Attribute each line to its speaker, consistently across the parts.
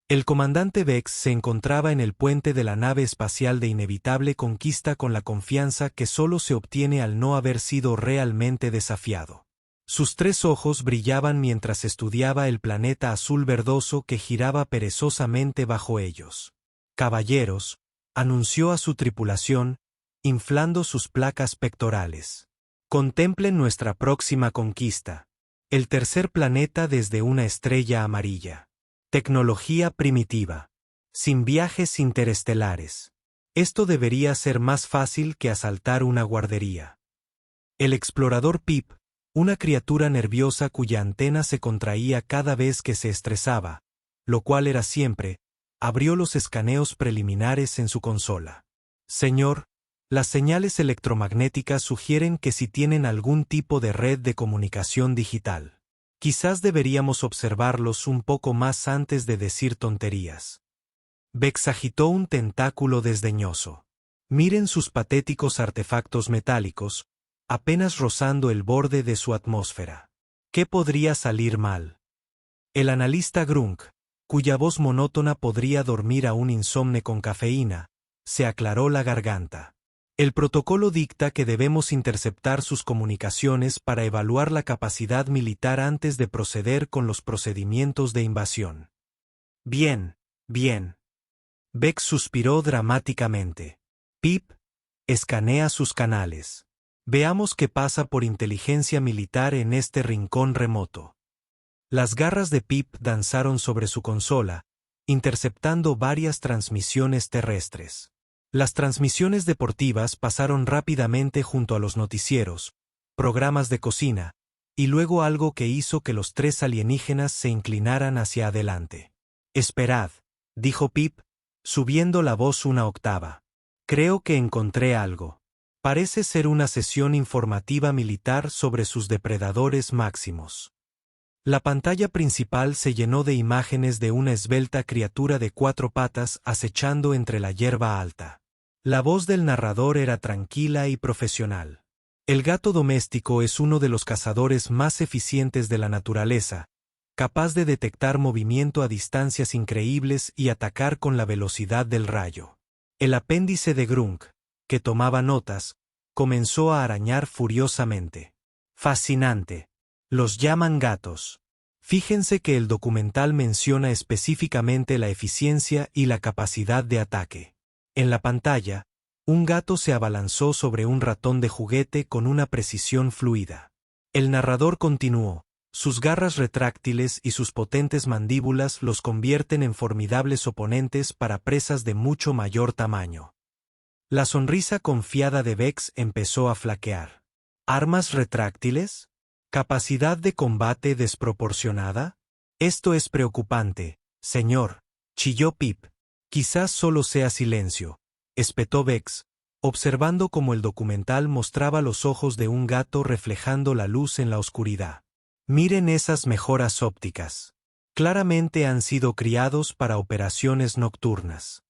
Speaker 1: El comandante Vex se encontraba en el puente de la nave espacial de Inevitable Conquista con la confianza que solo se obtiene al no haber sido realmente desafiado. Sus 3 ojos brillaban mientras estudiaba el planeta azul verdoso que giraba perezosamente bajo ellos. «Caballeros», anunció a su tripulación, inflando sus placas pectorales. «Contemplen nuestra próxima conquista. El tercer planeta desde una estrella amarilla. Tecnología primitiva. Sin viajes interestelares. Esto debería ser más fácil que asaltar una guardería». El explorador Pip, una criatura nerviosa cuya antena se contraía cada vez que se estresaba, lo cual era siempre, abrió los escaneos preliminares en su consola. «Señor, las señales electromagnéticas sugieren que si tienen algún tipo de red de comunicación digital. Quizás deberíamos observarlos un poco más antes de decir tonterías». Vex agitó un tentáculo desdeñoso. «Miren sus patéticos artefactos metálicos, apenas rozando el borde de su atmósfera. ¿Qué podría salir mal?». El analista Grunk, cuya voz monótona podría dormir a un insomne con cafeína, se aclaró la garganta. «El protocolo dicta que debemos interceptar sus comunicaciones para evaluar la capacidad militar antes de proceder con los procedimientos de invasión». «Bien, bien». Vex suspiró dramáticamente. «Pip, escanea sus canales. Veamos qué pasa por inteligencia militar en este rincón remoto». Las garras de Pip danzaron sobre su consola, interceptando varias transmisiones terrestres. Las transmisiones deportivas pasaron rápidamente junto a los noticieros, programas de cocina, y luego algo que hizo que los 3 alienígenas se inclinaran hacia adelante. «Esperad», dijo Pip, subiendo la voz una octava. «Creo que encontré algo. Parece ser una sesión informativa militar sobre sus depredadores máximos». La pantalla principal se llenó de imágenes de una esbelta criatura de 4 patas acechando entre la hierba alta. La voz del narrador era tranquila y profesional. «El gato doméstico es uno de los cazadores más eficientes de la naturaleza, capaz de detectar movimiento a distancias increíbles y atacar con la velocidad del rayo». El apéndice de Grunk, que tomaba notas, comenzó a arañar furiosamente. «Fascinante. Los llaman gatos. Fíjense que el documental menciona específicamente la eficiencia y la capacidad de ataque». En la pantalla, un gato se abalanzó sobre un ratón de juguete con una precisión fluida. El narrador continuó: «Sus garras retráctiles y sus potentes mandíbulas los convierten en formidables oponentes para presas de mucho mayor tamaño». La sonrisa confiada de Vex empezó a flaquear. «¿Armas retráctiles? ¿Capacidad de combate desproporcionada? Esto es preocupante, señor», chilló Pip. «Quizás solo sea silencio», espetó Vex, observando cómo el documental mostraba los ojos de un gato reflejando la luz en la oscuridad. «Miren esas mejoras ópticas. Claramente han sido criados para operaciones nocturnas».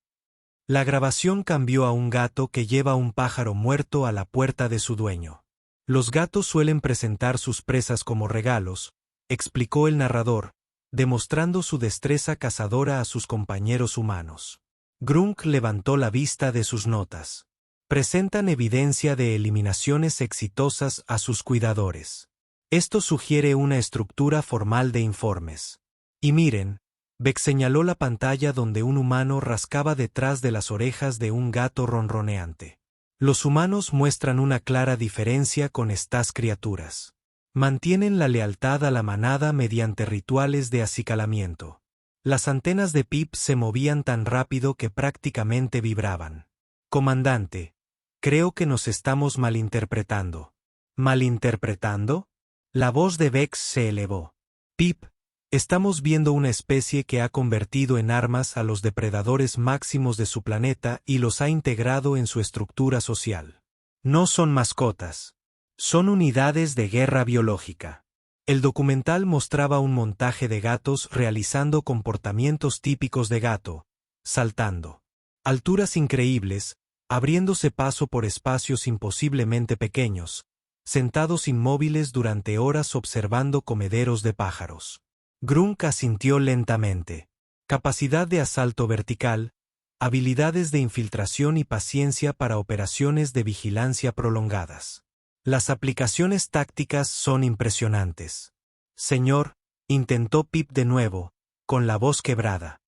Speaker 1: La grabación cambió a un gato que lleva un pájaro muerto a la puerta de su dueño. «Los gatos suelen presentar sus presas como regalos», explicó el narrador, demostrando su destreza cazadora a sus compañeros humanos. Grunk levantó la vista de sus notas. «Presentan evidencia de eliminaciones exitosas a sus cuidadores. Esto sugiere una estructura formal de informes. Y miren», Beck señaló la pantalla donde un humano rascaba detrás de las orejas de un gato ronroneante. «Los humanos muestran una clara diferencia con estas criaturas. Mantienen la lealtad a la manada mediante rituales de acicalamiento». Las antenas de Pip se movían tan rápido que prácticamente vibraban. «Comandante, creo que nos estamos malinterpretando». «¿Malinterpretando?». La voz de Vex se elevó. «Pip, estamos viendo una especie que ha convertido en armas a los depredadores máximos de su planeta y los ha integrado en su estructura social. No son mascotas. Son unidades de guerra biológica». El documental mostraba un montaje de gatos realizando comportamientos típicos de gato, saltando. Alturas increíbles, abriéndose paso por espacios imposiblemente pequeños, sentados inmóviles durante horas observando comederos de pájaros. Grunk asintió lentamente. capacidad de asalto vertical, habilidades de infiltración y paciencia para operaciones de vigilancia prolongadas. Las aplicaciones tácticas son impresionantes. Señor, intentó Pip de nuevo, con la voz quebrada.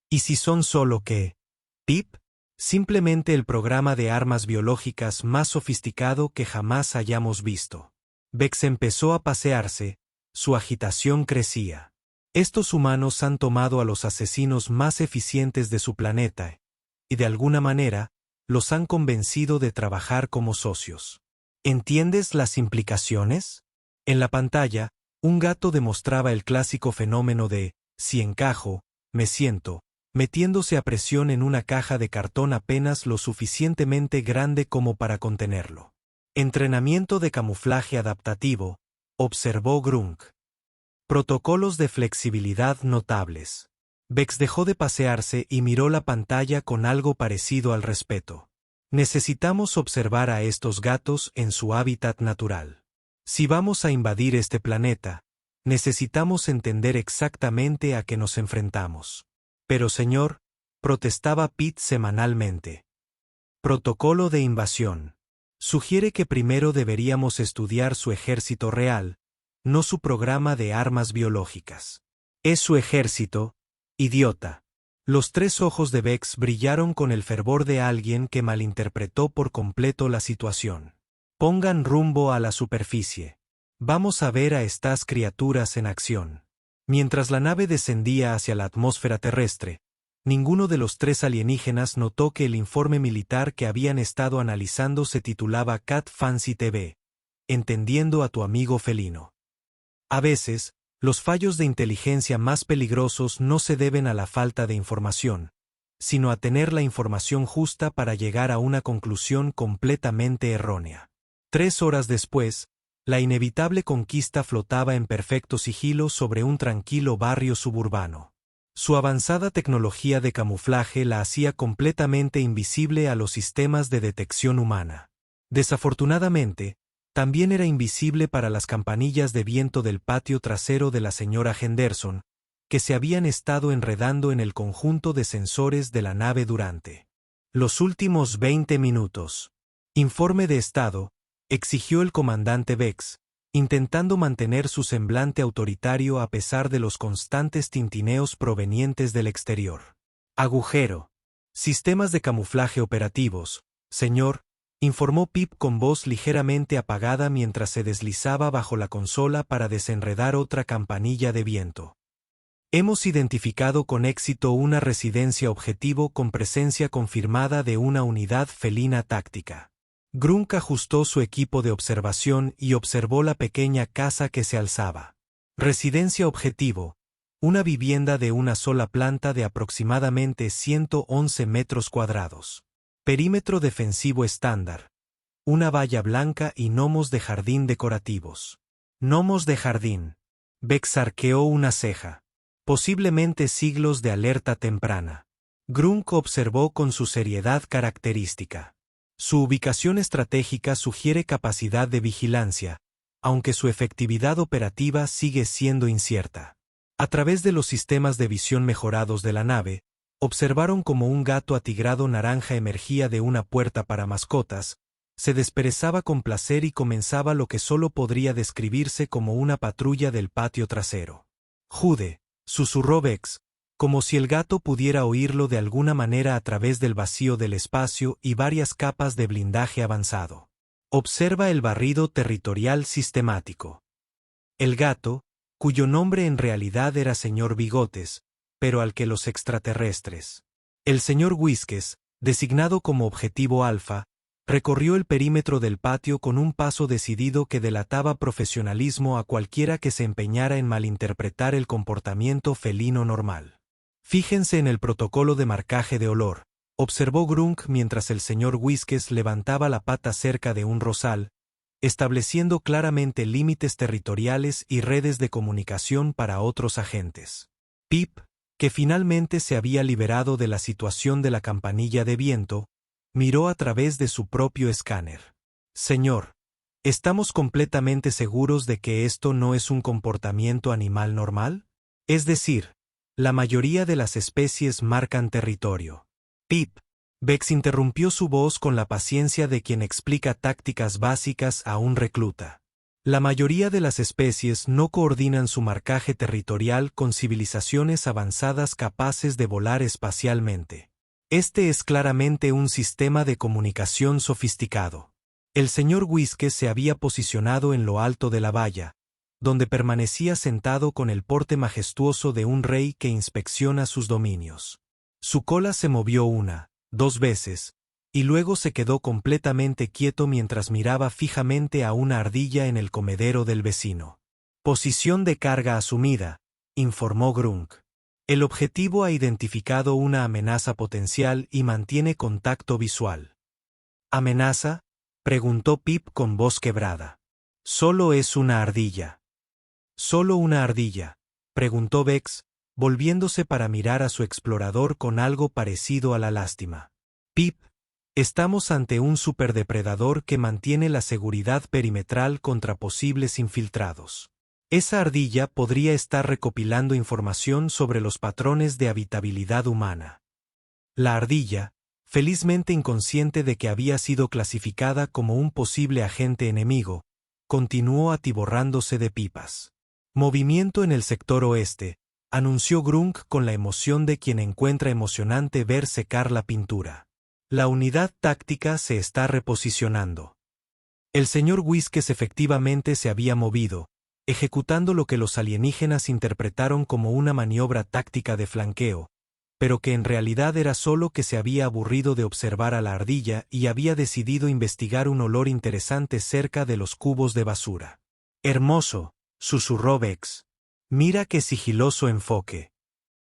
Speaker 1: ¿Y si son solo qué? ¿Pip? Simplemente el programa de armas biológicas más sofisticado que jamás hayamos visto. Vex empezó a pasearse, su agitación crecía. Estos humanos han tomado a los asesinos más eficientes de su planeta, y de alguna manera, los han convencido de trabajar como socios. ¿Entiendes las implicaciones? En la pantalla, un gato demostraba el clásico fenómeno de, si encajo, me siento, metiéndose a presión en una caja de cartón apenas lo suficientemente grande como para contenerlo. Entrenamiento de camuflaje adaptativo, observó Grunk. Protocolos de flexibilidad notables. Vex dejó de pasearse y miró la pantalla con algo parecido al respeto. Necesitamos observar a estos gatos en su hábitat natural. Si vamos a invadir este planeta, necesitamos entender exactamente a qué nos enfrentamos. Pero señor, protestaba Pete semanalmente. Protocolo de invasión. Sugiere que primero deberíamos estudiar su ejército real, no su programa de armas biológicas. Es su ejército, idiota. Los tres ojos de Vex brillaron con el fervor de alguien que malinterpretó por completo la situación. Pongan rumbo a la superficie. Vamos a ver a estas criaturas en acción. Mientras la nave descendía hacia la atmósfera terrestre, ninguno de los tres alienígenas notó que el informe militar que habían estado analizando se titulaba Cat Fancy TV, entendiendo a tu amigo felino. A veces, los fallos de inteligencia más peligrosos no se deben a la falta de información, sino a tener la información justa para llegar a una conclusión completamente errónea. 3 horas después, la inevitable conquista flotaba en perfecto sigilo sobre un tranquilo barrio suburbano. Su avanzada tecnología de camuflaje la hacía completamente invisible a los sistemas de detección humana. Desafortunadamente, también era invisible para las campanillas de viento del patio trasero de la señora Henderson, que se habían estado enredando en el conjunto de sensores de la nave durante los últimos 20 minutos. Informe de estado, exigió el comandante Vex, intentando mantener su semblante autoritario a pesar de los constantes tintineos provenientes del exterior. Agujero. Sistemas de camuflaje operativos, señor, informó Pip con voz ligeramente apagada mientras se deslizaba bajo la consola para desenredar otra campanilla de viento. Hemos identificado con éxito una residencia objetivo con presencia confirmada de una unidad felina táctica. Grunk ajustó su equipo de observación y observó la pequeña casa que se alzaba. Residencia objetivo, una vivienda de una sola planta de aproximadamente 111 metros cuadrados. Perímetro defensivo estándar. Una valla blanca y gnomos de jardín decorativos. Gnomos de jardín. Vex arqueó una ceja. Posiblemente siglos de alerta temprana. Grunk observó con su seriedad característica. Su ubicación estratégica sugiere capacidad de vigilancia, aunque su efectividad operativa sigue siendo incierta. A través de los sistemas de visión mejorados de la nave, observaron como un gato atigrado naranja emergía de una puerta para mascotas, se desperezaba con placer y comenzaba lo que solo podría describirse como una patrulla del patio trasero. Jude, susurró Vex, como si el gato pudiera oírlo de alguna manera a través del vacío del espacio y varias capas de blindaje avanzado. Observa el barrido territorial sistemático. El gato, cuyo nombre en realidad era señor Bigotes, pero al que los extraterrestres. El señor Whiskes, designado como objetivo alfa, recorrió el perímetro del patio con un paso decidido que delataba profesionalismo a cualquiera que se empeñara en malinterpretar el comportamiento felino normal. Fíjense en el protocolo de marcaje de olor, observó Grunk mientras el señor Whiskes levantaba la pata cerca de un rosal, estableciendo claramente límites territoriales y redes de comunicación para otros agentes. Pip, que finalmente se había liberado de la situación de la campanilla de viento, miró a través de su propio escáner. Señor, ¿estamos completamente seguros de que esto no es un comportamiento animal normal? Es decir, La mayoría de las especies marcan territorio. Pip. Bex interrumpió su voz con la paciencia de quien explica tácticas básicas a un recluta. La mayoría de las especies no coordinan su marcaje territorial con civilizaciones avanzadas capaces de volar espacialmente. Este es claramente un sistema de comunicación sofisticado. El señor Whiskey se había posicionado en lo alto de la valla, donde permanecía sentado con el porte majestuoso de un rey que inspecciona sus dominios. Su cola se movió una, 2 veces, y luego se quedó completamente quieto mientras miraba fijamente a una ardilla en el comedero del vecino. Posición de carga asumida, informó Grunk. El objetivo ha identificado una amenaza potencial y mantiene contacto visual. ¿Amenaza?, preguntó Pip con voz quebrada. Solo es una ardilla. ¿Solo una ardilla?, preguntó Bex, volviéndose para mirar a su explorador con algo parecido a la lástima. Pip, estamos ante un superdepredador que mantiene la seguridad perimetral contra posibles infiltrados. Esa ardilla podría estar recopilando información sobre los patrones de habitabilidad humana. La ardilla, felizmente inconsciente de que había sido clasificada como un posible agente enemigo, continuó atiborrándose de pipas. Movimiento en el sector oeste, anunció Grunk con la emoción de quien encuentra emocionante ver secar la pintura. La unidad táctica se está reposicionando. El señor Whiskey efectivamente se había movido, ejecutando lo que los alienígenas interpretaron como una maniobra táctica de flanqueo, pero que en realidad era solo que se había aburrido de observar a la ardilla y había decidido investigar un olor interesante cerca de los cubos de basura. Hermoso, susurró Bex. Mira qué sigiloso enfoque.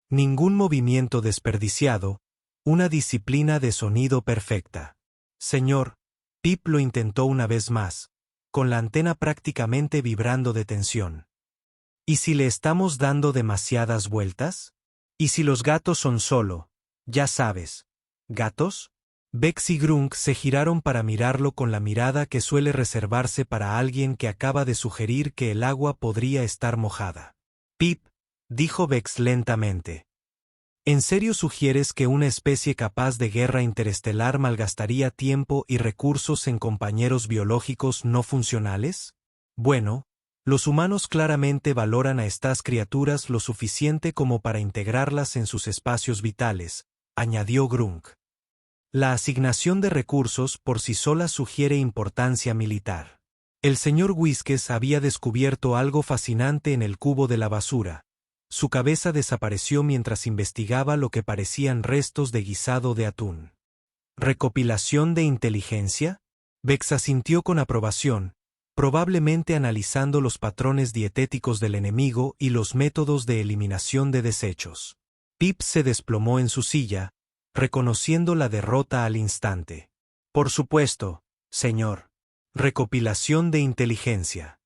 Speaker 1: Ningún movimiento desperdiciado, una disciplina de sonido perfecta. Señor, Pip lo intentó una vez más, con la antena prácticamente vibrando de tensión. ¿Y si le estamos dando demasiadas vueltas? ¿Y si los gatos son solo, ya sabes, gatos? Bex y Grunk se giraron para mirarlo con la mirada que suele reservarse para alguien que acaba de sugerir que el agua podría estar mojada. Pip, dijo Bex lentamente. ¿En serio sugieres que una especie capaz de guerra interestelar malgastaría tiempo y recursos en compañeros biológicos no funcionales? Bueno, los humanos claramente valoran a estas criaturas lo suficiente como para integrarlas en sus espacios vitales, añadió Grunk. La asignación de recursos por sí sola sugiere importancia militar. El señor Whiskey había descubierto algo fascinante en el cubo de la basura. Su cabeza desapareció mientras investigaba lo que parecían restos de guisado de atún. ¿Recopilación de inteligencia? Bex asintió con aprobación, probablemente analizando los patrones dietéticos del enemigo y los métodos de eliminación de desechos. Pip se desplomó en su silla, reconociendo la derrota al instante. Por supuesto, señor. Recopilación de inteligencia.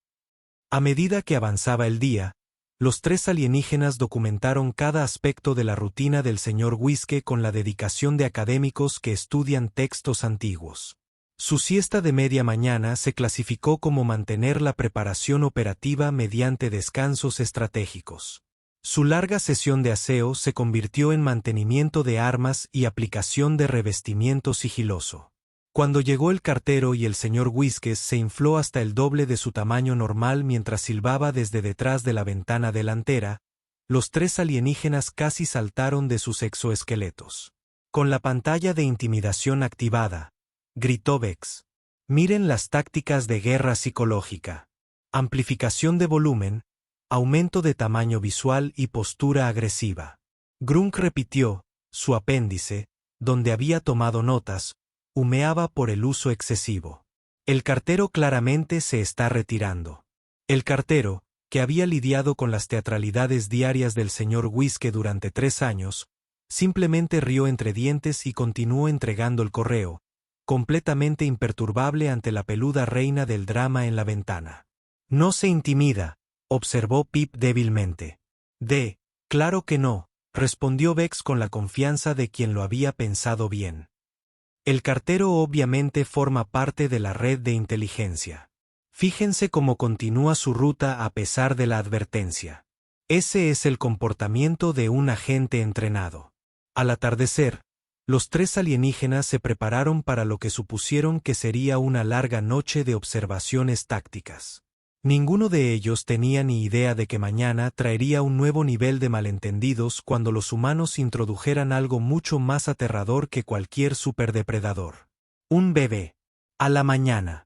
Speaker 1: A medida que avanzaba el día, los 3 alienígenas documentaron cada aspecto de la rutina del señor Whiskey con la dedicación de académicos que estudian textos antiguos. Su siesta de media mañana se clasificó como mantener la preparación operativa mediante descansos estratégicos. Su larga sesión de aseo se convirtió en mantenimiento de armas y aplicación de revestimiento sigiloso. Cuando llegó el cartero y el señor Whiskey se infló hasta el doble de su tamaño normal mientras silbaba desde detrás de la ventana delantera, los 3 alienígenas casi saltaron de sus exoesqueletos. Con la pantalla de intimidación activada, gritó Bex. Miren las tácticas de guerra psicológica. Amplificación de volumen, aumento de tamaño visual y postura agresiva. Grunk repitió, su apéndice, donde había tomado notas, humeaba por el uso excesivo. El cartero claramente se está retirando. El cartero, que había lidiado con las teatralidades diarias del señor Whiskey durante 3 años, simplemente rió entre dientes y continuó entregando el correo, completamente imperturbable ante la peluda reina del drama en la ventana. No se intimida, observó Pip débilmente. Claro que no, respondió Bex con la confianza de quien lo había pensado bien. El cartero obviamente forma parte de la red de inteligencia. Fíjense cómo continúa su ruta a pesar de la advertencia. Ese es el comportamiento de un agente entrenado. Al atardecer, los 3 alienígenas se prepararon para lo que supusieron que sería una larga noche de observaciones tácticas. Ninguno de ellos tenía ni idea de que mañana traería un nuevo nivel de malentendidos cuando los humanos introdujeran algo mucho más aterrador que cualquier superdepredador. Un bebé. A la mañana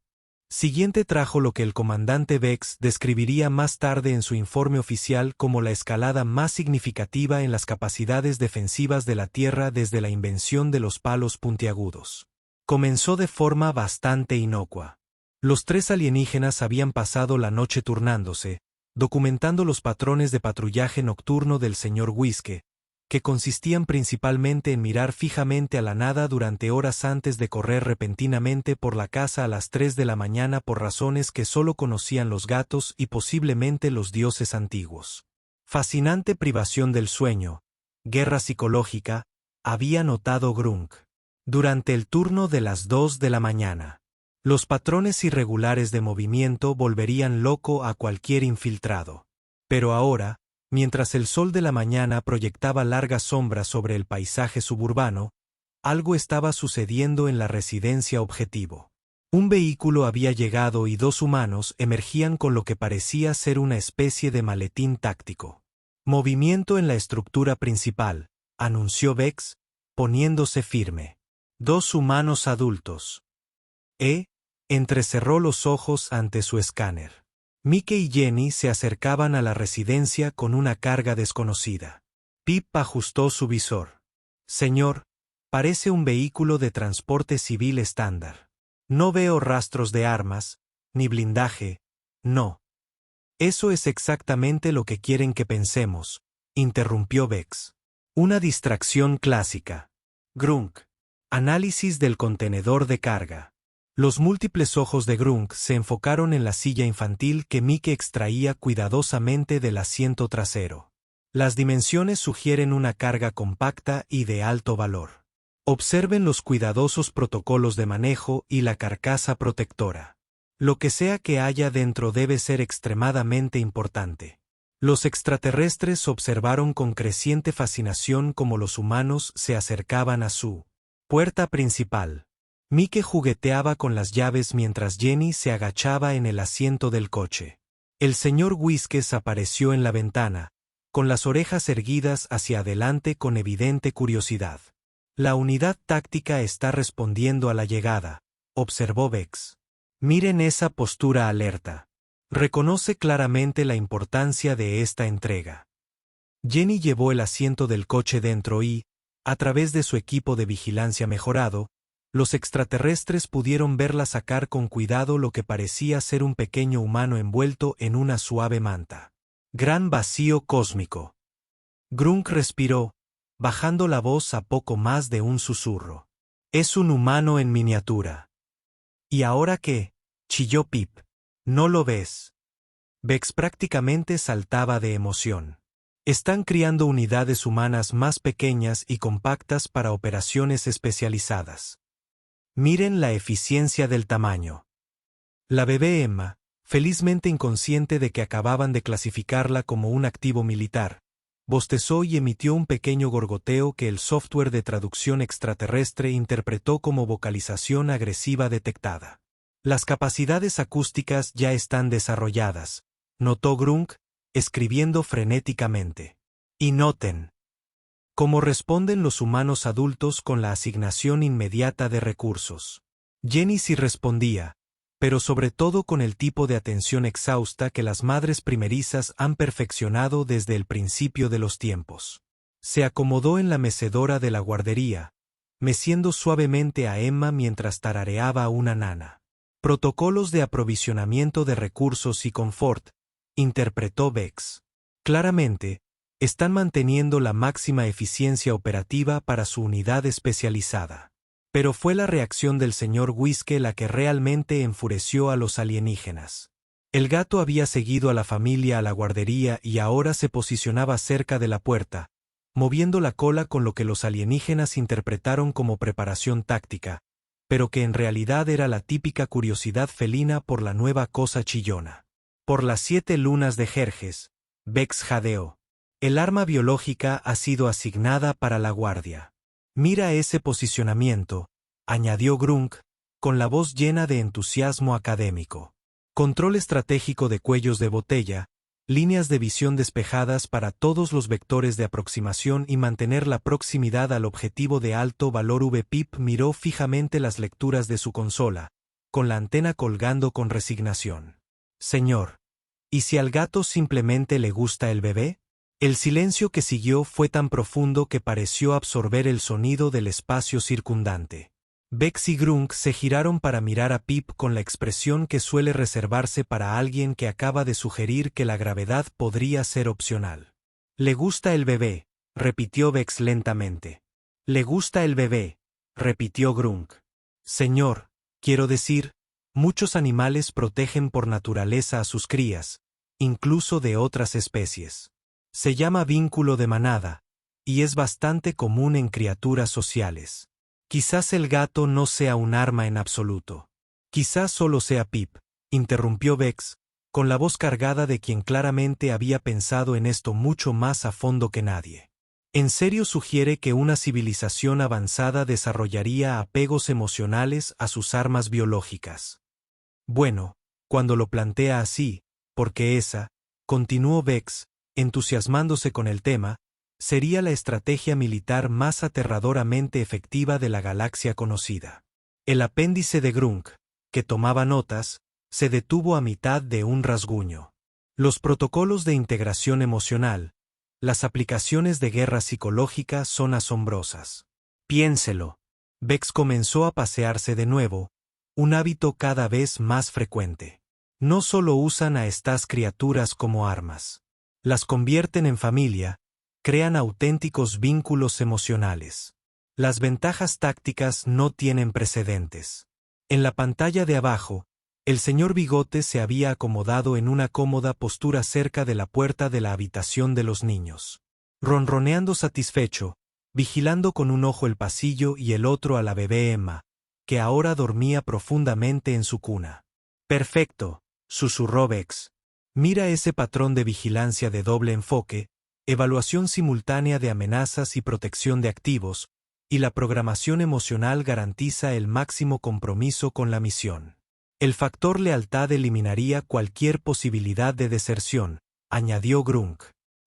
Speaker 1: siguiente trajo lo que el comandante Vex describiría más tarde en su informe oficial como la escalada más significativa en las capacidades defensivas de la Tierra desde la invención de los palos puntiagudos. Comenzó de forma bastante inocua. Los 3 alienígenas habían pasado la noche turnándose, documentando los patrones de patrullaje nocturno del señor Whiskey, que consistían principalmente en mirar fijamente a la nada durante horas antes de correr repentinamente por la casa a las 3 de la mañana por razones que solo conocían los gatos y posiblemente los dioses antiguos. Fascinante privación del sueño, guerra psicológica, había notado Grunk. Durante el turno de las 2 de la mañana. Los patrones irregulares de movimiento volverían loco a cualquier infiltrado. Pero ahora, mientras el sol de la mañana proyectaba largas sombras sobre el paisaje suburbano, algo estaba sucediendo en la residencia objetivo. Un vehículo había llegado y 2 humanos emergían con lo que parecía ser una especie de maletín táctico. Movimiento en la estructura principal, anunció Vex, poniéndose firme. 2 humanos adultos. Entrecerró los ojos ante su escáner. Mickey y Jenny se acercaban a la residencia con una carga desconocida. Pip ajustó su visor. Señor, parece un vehículo de transporte civil estándar. No veo rastros de armas, ni blindaje, no. Eso es exactamente lo que quieren que pensemos, interrumpió Vex. Una distracción clásica. Grunk. Análisis del contenedor de carga. Los múltiples ojos de Grunk se enfocaron en la silla infantil que Mickey extraía cuidadosamente del asiento trasero. Las dimensiones sugieren una carga compacta y de alto valor. Observen los cuidadosos protocolos de manejo y la carcasa protectora. Lo que sea que haya dentro debe ser extremadamente importante. Los extraterrestres observaron con creciente fascinación cómo los humanos se acercaban a su puerta principal. Mickey jugueteaba con las llaves mientras Jenny se agachaba en el asiento del coche. El señor Whiskers apareció en la ventana, con las orejas erguidas hacia adelante con evidente curiosidad. La unidad táctica está respondiendo a la llegada, observó Vex. Miren esa postura alerta. Reconoce claramente la importancia de esta entrega. Jenny llevó el asiento del coche dentro y, a través de su equipo de vigilancia mejorado, los extraterrestres pudieron verla sacar con cuidado lo que parecía ser un pequeño humano envuelto en una suave manta. Gran vacío cósmico. Grunk respiró, bajando la voz a poco más de un susurro. Es un humano en miniatura. ¿Y ahora qué? Chilló Pip. ¿No lo ves? Vex prácticamente saltaba de emoción. Están criando unidades humanas más pequeñas y compactas para operaciones especializadas. Miren la eficiencia del tamaño. La bebé Emma, felizmente inconsciente de que acababan de clasificarla como un activo militar, bostezó y emitió un pequeño gorgoteo que el software de traducción extraterrestre interpretó como vocalización agresiva detectada. Las capacidades acústicas ya están desarrolladas, notó Grunk, escribiendo frenéticamente. Y noten cómo responden los humanos adultos con la asignación inmediata de recursos. Jenny sí respondía, pero sobre todo con el tipo de atención exhausta que las madres primerizas han perfeccionado desde el principio de los tiempos. Se acomodó en la mecedora de la guardería, meciendo suavemente a Emma mientras tarareaba una nana. Protocolos de aprovisionamiento de recursos y confort, interpretó Vex. Claramente, están manteniendo la máxima eficiencia operativa para su unidad especializada. Pero fue la reacción del señor Whiskey la que realmente enfureció a los alienígenas. El gato había seguido a la familia a la guardería y ahora se posicionaba cerca de la puerta, moviendo la cola con lo que los alienígenas interpretaron como preparación táctica, pero que en realidad era la típica curiosidad felina por la nueva cosa chillona. Por las 7 lunas de Jerjes, Vex jadeó. El arma biológica ha sido asignada para la guardia. Mira ese posicionamiento, añadió Grunk, con la voz llena de entusiasmo académico. Control estratégico de cuellos de botella, líneas de visión despejadas para todos los vectores de aproximación y mantener la proximidad al objetivo de alto valor. Pip miró fijamente las lecturas de su consola, con la antena colgando con resignación. Señor, ¿y si al gato simplemente le gusta el bebé? El silencio que siguió fue tan profundo que pareció absorber el sonido del espacio circundante. Vex y Grunk se giraron para mirar a Pip con la expresión que suele reservarse para alguien que acaba de sugerir que la gravedad podría ser opcional. «Le gusta el bebé», repitió Vex lentamente. «Le gusta el bebé», repitió Grunk. «Señor, quiero decir, muchos animales protegen por naturaleza a sus crías, incluso de otras especies. Se llama vínculo de manada, y es bastante común en criaturas sociales. Quizás el gato no sea un arma en absoluto. Quizás solo sea Pip», interrumpió Vex, con la voz cargada de quien claramente había pensado en esto mucho más a fondo que nadie. ¿En serio sugiere que una civilización avanzada desarrollaría apegos emocionales a sus armas biológicas? Bueno, cuando lo plantea así, porque esa, continuó Vex, entusiasmándose con el tema, sería la estrategia militar más aterradoramente efectiva de la galaxia conocida. El apéndice de Grunk, que tomaba notas, se detuvo a mitad de un rasguño. Los protocolos de integración emocional, las aplicaciones de guerra psicológica son asombrosas. Piénselo. Vex comenzó a pasearse de nuevo, un hábito cada vez más frecuente. No solo usan a estas criaturas como armas. Las convierten en familia, crean auténticos vínculos emocionales. Las ventajas tácticas no tienen precedentes. En la pantalla de abajo, el señor Bigote se había acomodado en una cómoda postura cerca de la puerta de la habitación de los niños. Ronroneando satisfecho, vigilando con un ojo el pasillo y el otro a la bebé Emma, que ahora dormía profundamente en su cuna. «Perfecto», susurró Vex. «Mira ese patrón de vigilancia de doble enfoque, evaluación simultánea de amenazas y protección de activos, y la programación emocional garantiza el máximo compromiso con la misión. El factor lealtad eliminaría cualquier posibilidad de deserción», añadió Grunk.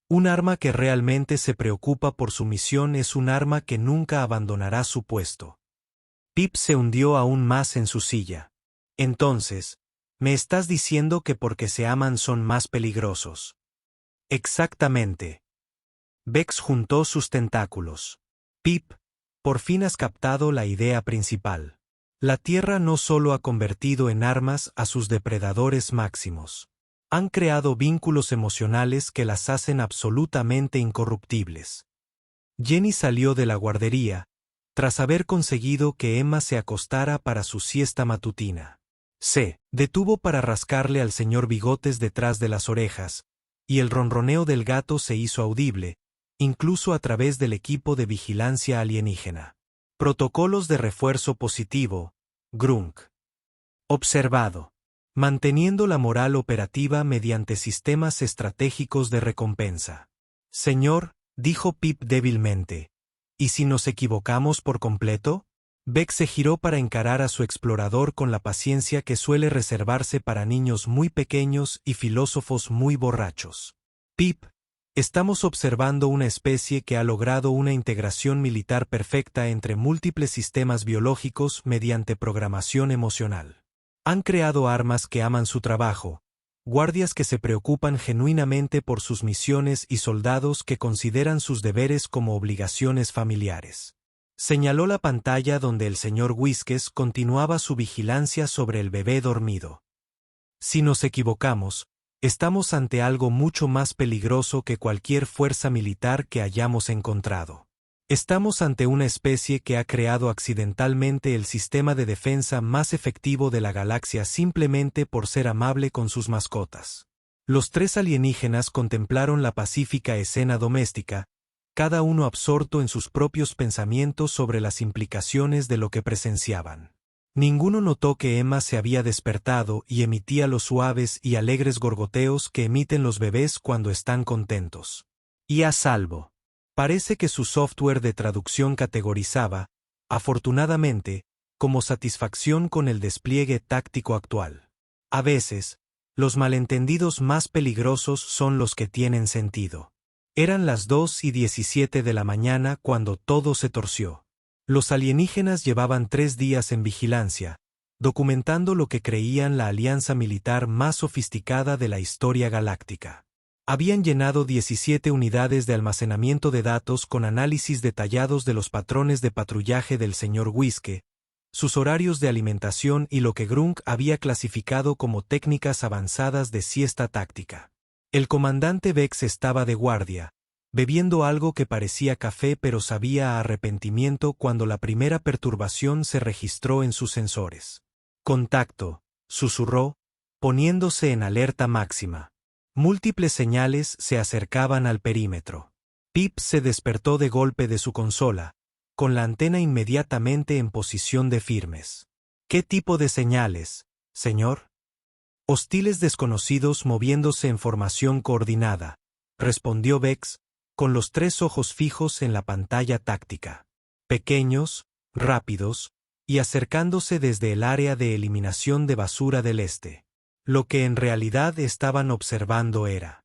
Speaker 1: «Un arma que realmente se preocupa por su misión es un arma que nunca abandonará su puesto». Pip se hundió aún más en su silla. «Entonces, ¿me estás diciendo que porque se aman son más peligrosos?» «Exactamente». Vex juntó sus tentáculos. «Pip, por fin has captado la idea principal. La Tierra no solo ha convertido en armas a sus depredadores máximos. Han creado vínculos emocionales que las hacen absolutamente incorruptibles». Jenny salió de la guardería, tras haber conseguido que Emma se acostara para su siesta matutina. Se detuvo para rascarle al señor Bigotes detrás de las orejas, y el ronroneo del gato se hizo audible, incluso a través del equipo de vigilancia alienígena. Protocolos de refuerzo positivo, Grunk. Observado. Manteniendo la moral operativa mediante sistemas estratégicos de recompensa. «Señor», dijo Pip débilmente, «¿y si nos equivocamos por completo?» Vex se giró para encarar a su explorador con la paciencia que suele reservarse para niños muy pequeños y filósofos muy borrachos. «Pip, estamos observando una especie que ha logrado una integración militar perfecta entre múltiples sistemas biológicos mediante programación emocional. Han creado armas que aman su trabajo, guardias que se preocupan genuinamente por sus misiones y soldados que consideran sus deberes como obligaciones familiares». Señaló la pantalla donde el señor Whiskes continuaba su vigilancia sobre el bebé dormido. «Si nos equivocamos, estamos ante algo mucho más peligroso que cualquier fuerza militar que hayamos encontrado. Estamos ante una especie que ha creado accidentalmente el sistema de defensa más efectivo de la galaxia simplemente por ser amable con sus mascotas». Los tres alienígenas contemplaron la pacífica escena doméstica, cada uno absorto en sus propios pensamientos sobre las implicaciones de lo que presenciaban. Ninguno notó que Emma se había despertado y emitía los suaves y alegres gorgoteos que emiten los bebés cuando están contentos. Y a salvo. Parece que su software de traducción categorizaba, afortunadamente, como satisfacción con el despliegue táctico actual. A veces, los malentendidos más peligrosos son los que tienen sentido. Eran las 2:17 de la mañana cuando todo se torció. Los alienígenas llevaban 3 días en vigilancia, documentando lo que creían la alianza militar más sofisticada de la historia galáctica. Habían llenado 17 unidades de almacenamiento de datos con análisis detallados de los patrones de patrullaje del señor Whiske, sus horarios de alimentación y lo que Grunk había clasificado como técnicas avanzadas de siesta táctica. El comandante Vex estaba de guardia, bebiendo algo que parecía café pero sabía a arrepentimiento cuando la primera perturbación se registró en sus sensores. «Contacto», susurró, poniéndose en alerta máxima. Múltiples señales se acercaban al perímetro. Pip se despertó de golpe de su consola, con la antena inmediatamente en posición de firmes. «¿Qué tipo de señales, señor?» «Hostiles desconocidos moviéndose en formación coordinada», respondió Vex, con los 3 ojos fijos en la pantalla táctica. Pequeños, rápidos, y acercándose desde el área de eliminación de basura del este. Lo que en realidad estaban observando era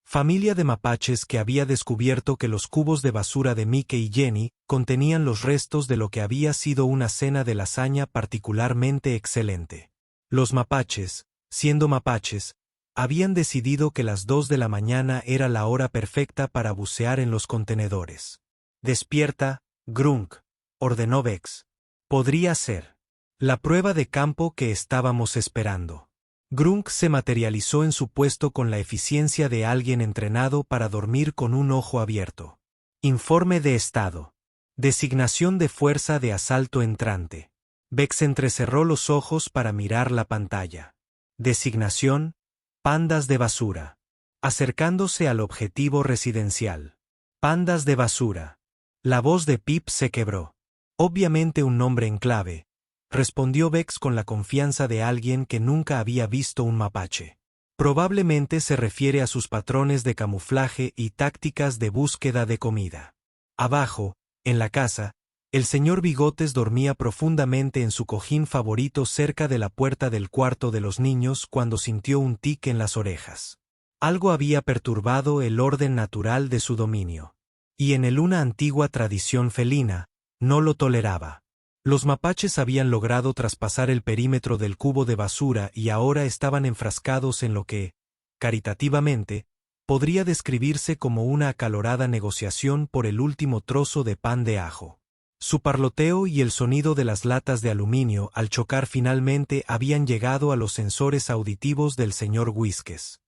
Speaker 1: familia de mapaches que había descubierto que los cubos de basura de Mickey y Jenny contenían los restos de lo que había sido una cena de lasaña particularmente excelente. Los mapaches, siendo mapaches, habían decidido que las 2 de la mañana era la hora perfecta para bucear en los contenedores. «Despierta, Grunk», ordenó Vex. «Podría ser la prueba de campo que estábamos esperando». Grunk se materializó en su puesto con la eficiencia de alguien entrenado para dormir con un ojo abierto. Informe de estado. Designación de fuerza de asalto entrante. Vex entrecerró los ojos para mirar la pantalla. Designación: pandas de basura. Acercándose al objetivo residencial. Pandas de basura. La voz de Pip se quebró. Obviamente un nombre en clave, respondió Vex con la confianza de alguien que nunca había visto un mapache. Probablemente se refiere a sus patrones de camuflaje y tácticas de búsqueda de comida. Abajo, en la casa, el señor Bigotes dormía profundamente en su cojín favorito cerca de la puerta del cuarto de los niños cuando sintió un tic en las orejas. Algo había perturbado el orden natural de su dominio. Y en una antigua tradición felina, no lo toleraba. Los mapaches habían logrado traspasar el perímetro del cubo de basura y ahora estaban enfrascados en lo que, caritativamente, podría describirse como una acalorada negociación por el último trozo de pan de ajo. Su parloteo y el sonido de las latas de aluminio al chocar finalmente habían llegado a los sensores auditivos del señor Whiskes.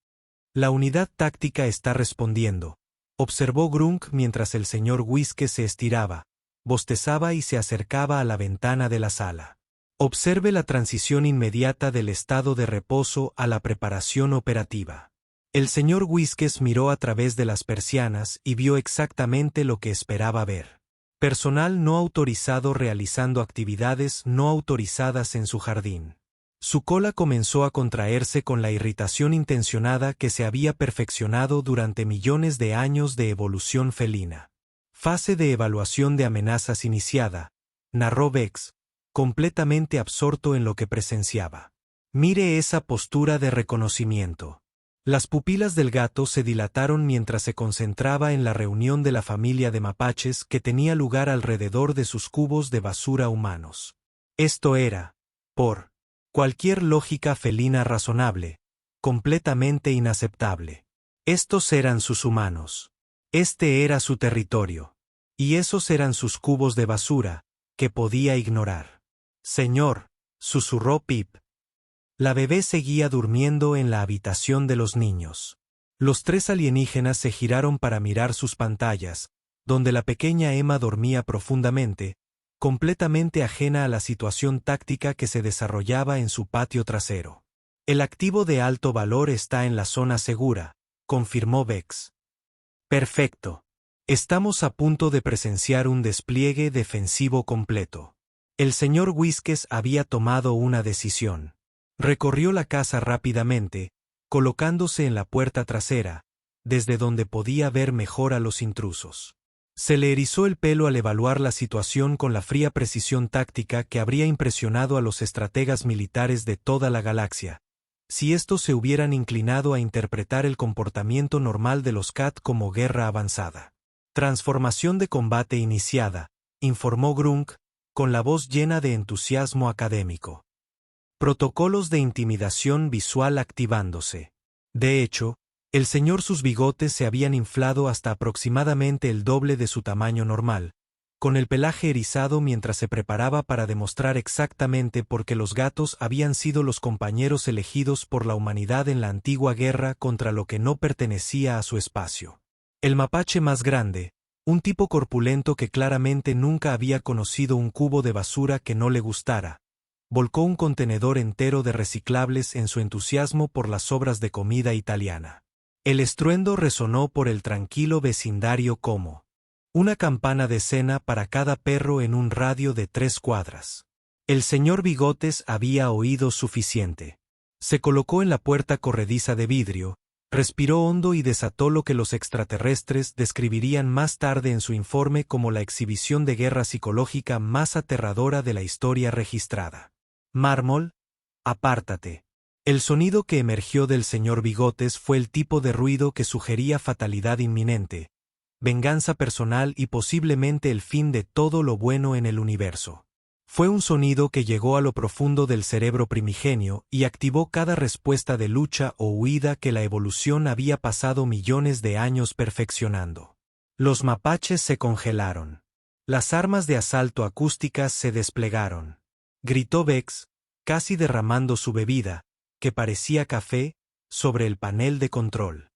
Speaker 1: «La unidad táctica está respondiendo», observó Grunk mientras el señor Whiskes se estiraba, bostezaba y se acercaba a la ventana de la sala. «Observe la transición inmediata del estado de reposo a la preparación operativa». El señor Whiskes miró a través de las persianas y vio exactamente lo que esperaba ver. Personal no autorizado realizando actividades no autorizadas en su jardín. Su cola comenzó a contraerse con la irritación intencionada que se había perfeccionado durante millones de años de evolución felina. «Fase de evaluación de amenazas iniciada», narró Vex, completamente absorto en lo que presenciaba. «Mire esa postura de reconocimiento». Las pupilas del gato se dilataron mientras se concentraba en la reunión de la familia de mapaches que tenía lugar alrededor de sus cubos de basura humanos. Esto era, por cualquier lógica felina razonable, completamente inaceptable. Estos eran sus humanos. Este era su territorio. Y esos eran sus cubos de basura, que podía ignorar. «Señor», susurró Pip. La bebé seguía durmiendo en la habitación de los niños. Los 3 alienígenas se giraron para mirar sus pantallas, donde la pequeña Emma dormía profundamente, completamente ajena a la situación táctica que se desarrollaba en su patio trasero. «El activo de alto valor está en la zona segura», confirmó Vex. «Perfecto. Estamos a punto de presenciar un despliegue defensivo completo». El señor Whiskes había tomado una decisión. Recorrió la casa rápidamente, colocándose en la puerta trasera, desde donde podía ver mejor a los intrusos. Se le erizó el pelo al evaluar la situación con la fría precisión táctica que habría impresionado a los estrategas militares de toda la galaxia, si estos se hubieran inclinado a interpretar el comportamiento normal de los Cat como guerra avanzada. Transformación de combate iniciada, informó Grunk, con la voz llena de entusiasmo académico. Protocolos de intimidación visual activándose. De hecho, el señor sus bigotes se habían inflado hasta aproximadamente el doble de su tamaño normal, con el pelaje erizado mientras se preparaba para demostrar exactamente por qué los gatos habían sido los compañeros elegidos por la humanidad en la antigua guerra contra lo que no pertenecía a su espacio. El mapache más grande, un tipo corpulento que claramente nunca había conocido un cubo de basura que no le gustara, volcó un contenedor entero de reciclables en su entusiasmo por las obras de comida italiana. El estruendo resonó por el tranquilo vecindario como una campana de cena para cada perro en un radio de 3 cuadras. El señor Bigotes había oído suficiente. Se colocó en la puerta corrediza de vidrio, respiró hondo y desató lo que los extraterrestres describirían más tarde en su informe como la exhibición de guerra psicológica más aterradora de la historia registrada. Mármol, apártate. El sonido que emergió del señor Bigotes fue el tipo de ruido que sugería fatalidad inminente, venganza personal y posiblemente el fin de todo lo bueno en el universo. Fue un sonido que llegó a lo profundo del cerebro primigenio y activó cada respuesta de lucha o huida que la evolución había pasado millones de años perfeccionando. Los mapaches se congelaron. Las armas de asalto acústicas se desplegaron. Gritó Vex, casi derramando su bebida, que parecía café, sobre el panel de control.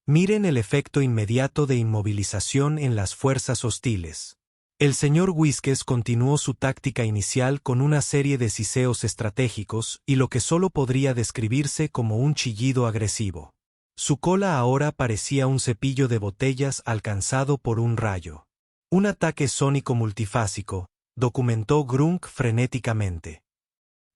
Speaker 1: Miren el efecto inmediato de inmovilización en las fuerzas hostiles. El señor Whiskes continuó su táctica inicial con una serie de siseos estratégicos y lo que solo podría describirse como un chillido agresivo. Su cola ahora parecía un cepillo de botellas alcanzado por un rayo. Un ataque sónico multifásico, documentó Grunk frenéticamente.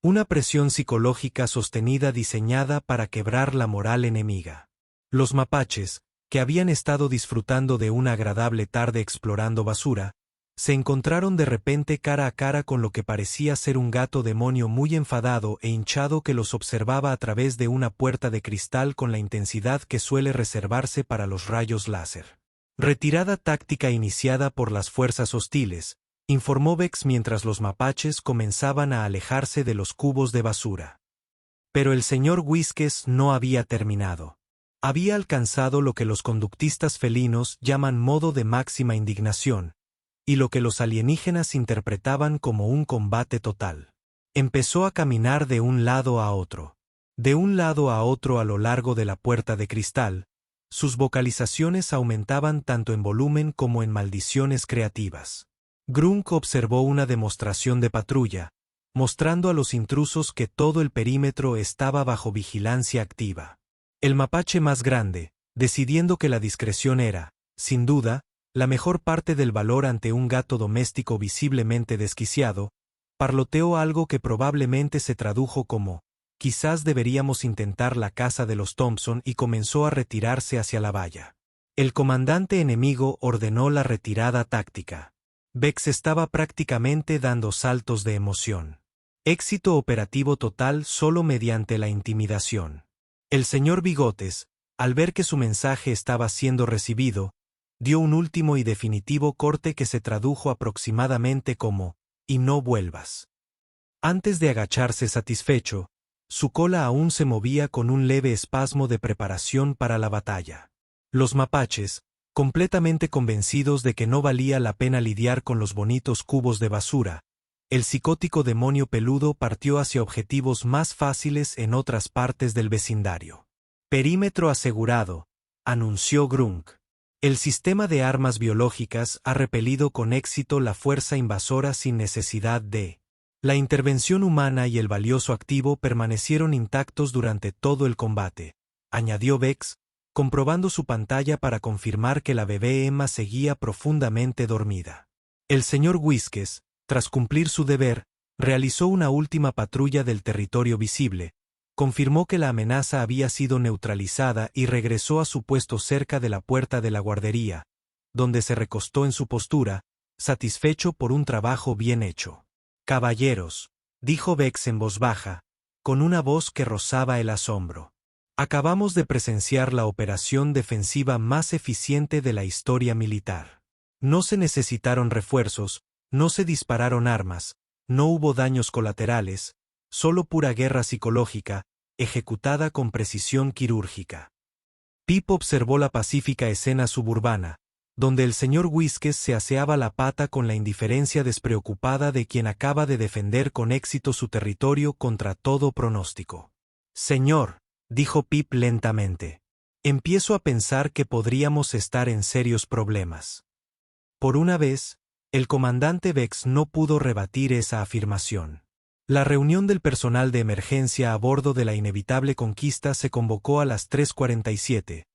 Speaker 1: Una presión psicológica sostenida diseñada para quebrar la moral enemiga. Los mapaches, que habían estado disfrutando de una agradable tarde explorando basura, se encontraron de repente cara a cara con lo que parecía ser un gato demonio muy enfadado e hinchado que los observaba a través de una puerta de cristal con la intensidad que suele reservarse para los rayos láser. Retirada táctica iniciada por las fuerzas hostiles, informó Vex mientras los mapaches comenzaban a alejarse de los cubos de basura. Pero el señor Whiskes no había terminado. Había alcanzado lo que los conductistas felinos llaman modo de máxima indignación, y lo que los alienígenas interpretaban como un combate total. Empezó a caminar de un lado a otro. De un lado a otro a lo largo de la puerta de cristal, sus vocalizaciones aumentaban tanto en volumen como en maldiciones creativas. Grunk observó una demostración de patrulla, mostrando a los intrusos que todo el perímetro estaba bajo vigilancia activa. El mapache más grande, decidiendo que la discreción era, sin duda, la mejor parte del valor ante un gato doméstico visiblemente desquiciado, parloteó algo que probablemente se tradujo como, quizás deberíamos intentar la casa de los Thompson y comenzó a retirarse hacia la valla. El comandante enemigo ordenó la retirada táctica. Vex estaba prácticamente dando saltos de emoción. Éxito operativo total solo mediante la intimidación. El señor Bigotes, al ver que su mensaje estaba siendo recibido, dio un último y definitivo corte que se tradujo aproximadamente como, y no vuelvas. Antes de agacharse satisfecho, su cola aún se movía con un leve espasmo de preparación para la batalla. Los mapaches, completamente convencidos de que no valía la pena lidiar con los bonitos cubos de basura, el psicótico demonio peludo partió hacia objetivos más fáciles en otras partes del vecindario. Perímetro asegurado, anunció Grunk. El sistema de armas biológicas ha repelido con éxito la fuerza invasora sin necesidad de. La intervención humana y el valioso activo permanecieron intactos durante todo el combate, añadió Vex, comprobando su pantalla para confirmar que la bebé Emma seguía profundamente dormida. El señor Whiskes, tras cumplir su deber, realizó una última patrulla del territorio visible, Confirmó que la amenaza había sido neutralizada y regresó a su puesto cerca de la puerta de la guardería, donde se recostó en su postura, satisfecho por un trabajo bien hecho. «Caballeros», dijo Vex en voz baja, con una voz que rozaba el asombro. «Acabamos de presenciar la operación defensiva más eficiente de la historia militar. No se necesitaron refuerzos, no se dispararon armas, no hubo daños colaterales, solo pura guerra psicológica, ejecutada con precisión quirúrgica». Pip observó la pacífica escena suburbana, donde el señor Whiskers se aseaba la pata con la indiferencia despreocupada de quien acaba de defender con éxito su territorio contra todo pronóstico. «Señor», dijo Pip lentamente, «empiezo a pensar que podríamos estar en serios problemas». Por una vez, el comandante Vex no pudo rebatir esa afirmación. La reunión del personal de emergencia a bordo de la inevitable Conquista se convocó a las 3:47,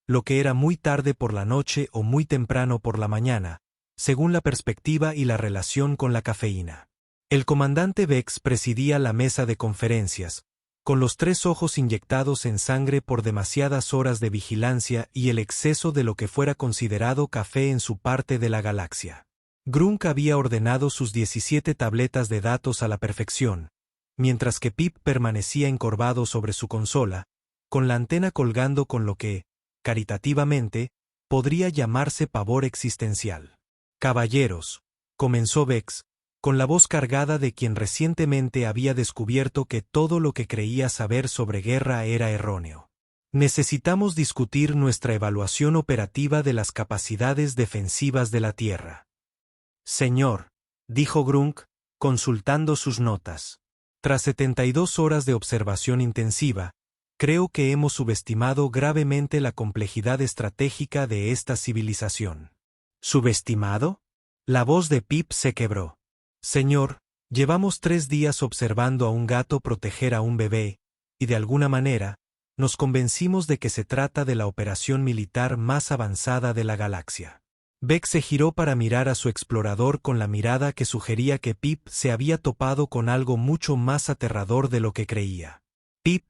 Speaker 1: lo que era muy tarde por la noche o muy temprano por la mañana, según la perspectiva y la relación con la cafeína. El comandante Vex presidía la mesa de conferencias, con los 3 ojos inyectados en sangre por demasiadas horas de vigilancia y el exceso de lo que fuera considerado café en su parte de la galaxia. Grunk había ordenado sus 17 tabletas de datos a la perfección, mientras que Pip permanecía encorvado sobre su consola, con la antena colgando con lo que, caritativamente, podría llamarse pavor existencial. «Caballeros», comenzó Vex, con la voz cargada de quien recientemente había descubierto que todo lo que creía saber sobre guerra era erróneo. «Necesitamos discutir nuestra evaluación operativa de las capacidades defensivas de la Tierra». «Señor», dijo Grunk, consultando sus notas. «Tras 72 horas de observación intensiva, creo que hemos subestimado gravemente la complejidad estratégica de esta civilización». «¿Subestimado?». La voz de Pip se quebró. «Señor, llevamos 3 días observando a un gato proteger a un bebé, y de alguna manera, nos convencimos de que se trata de la operación militar más avanzada de la galaxia». Vex se giró para mirar a su explorador con la mirada que sugería que Pip se había topado con algo mucho más aterrador de lo que creía. «Pip»,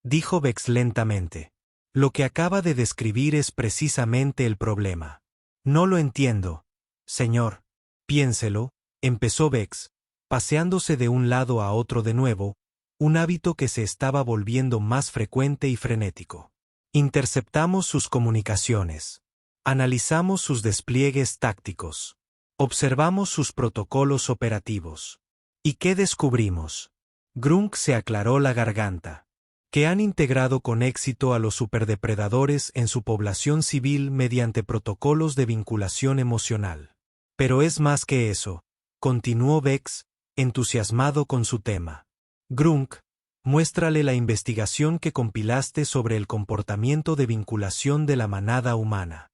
Speaker 1: dijo Vex lentamente, «lo que acaba de describir es precisamente el problema». «No lo entiendo, señor». «Piénselo», empezó Vex, paseándose de un lado a otro de nuevo, un hábito que se estaba volviendo más frecuente y frenético. «Interceptamos sus comunicaciones. Analizamos sus despliegues tácticos. Observamos sus protocolos operativos. ¿Y qué descubrimos?». Grunk se aclaró la garganta. «Que han integrado con éxito a los superdepredadores en su población civil mediante protocolos de vinculación emocional». «Pero es más que eso», continuó Vex, entusiasmado con su tema. «Grunk, muéstrale la investigación que compilaste sobre el comportamiento de vinculación de la manada humana».